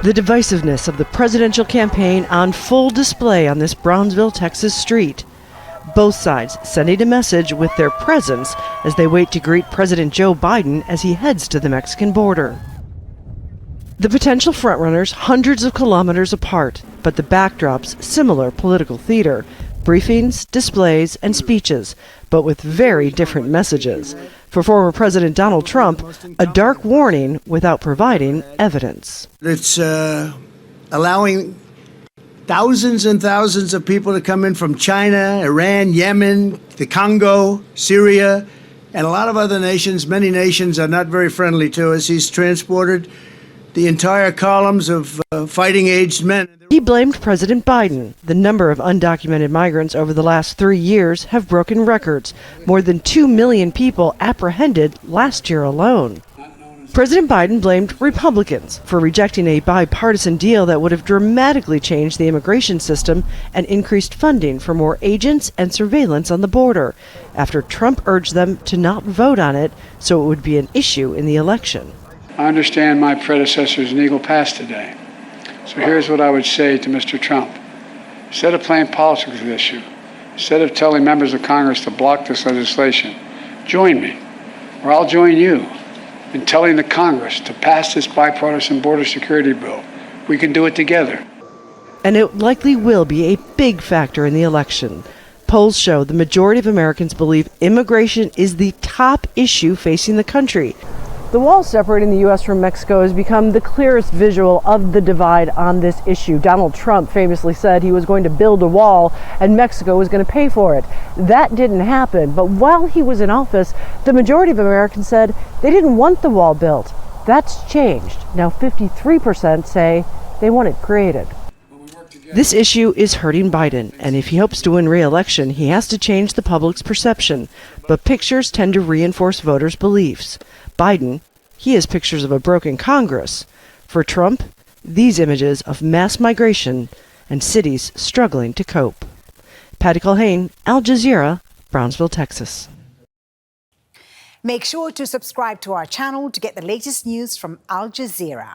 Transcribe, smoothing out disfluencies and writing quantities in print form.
The divisiveness of the presidential campaign on full display on this Brownsville, Texas street. Both sides sending a message with their presence as they wait to greet President Joe Biden as he heads to the Mexican border. The potential frontrunners hundreds of kilometers apart, but the backdrop's similar political theater. Briefings, displays, and speeches, but with very different messages. For former President Donald Trump, a dark warning without providing evidence. It's allowing thousands and thousands of people to come in from China, Iran, Yemen, the Congo, Syria, and a lot of other nations. Many nations are not very friendly to us. He's transported the entire columns of fighting-aged men. He blamed President Biden. The number of undocumented migrants over the last 3 years have broken records. More than 2 million people apprehended last year alone. President Biden blamed Republicans for rejecting a bipartisan deal that would have dramatically changed the immigration system and increased funding for more agents and surveillance on the border, after Trump urged them to not vote on it so it would be an issue in the election. I understand my predecessor's legal past today. So here's what I would say to Mr. Trump. Instead of playing politics with this issue, instead of telling members of Congress to block this legislation, join me, or I'll join you in telling the Congress to pass this bipartisan border security bill. We can do it together. And it likely will be a big factor in the election. Polls show the majority of Americans believe immigration is the top issue facing the country. The wall separating the U.S. from Mexico has become the clearest visual of the divide on this issue. Donald Trump famously said he was going to build a wall and Mexico was going to pay for it. That didn't happen, but while he was in office, the majority of Americans said they didn't want the wall built. That's changed. Now 53% say they want it created. This issue is hurting Biden, and if he hopes to win re-election, he has to change the public's perception. But pictures tend to reinforce voters' beliefs. Biden, he has pictures of a broken Congress. For Trump, these images of mass migration and cities struggling to cope. Patty Culhane, Al Jazeera, Brownsville, Texas. Make sure to subscribe to our channel to get the latest news from Al Jazeera.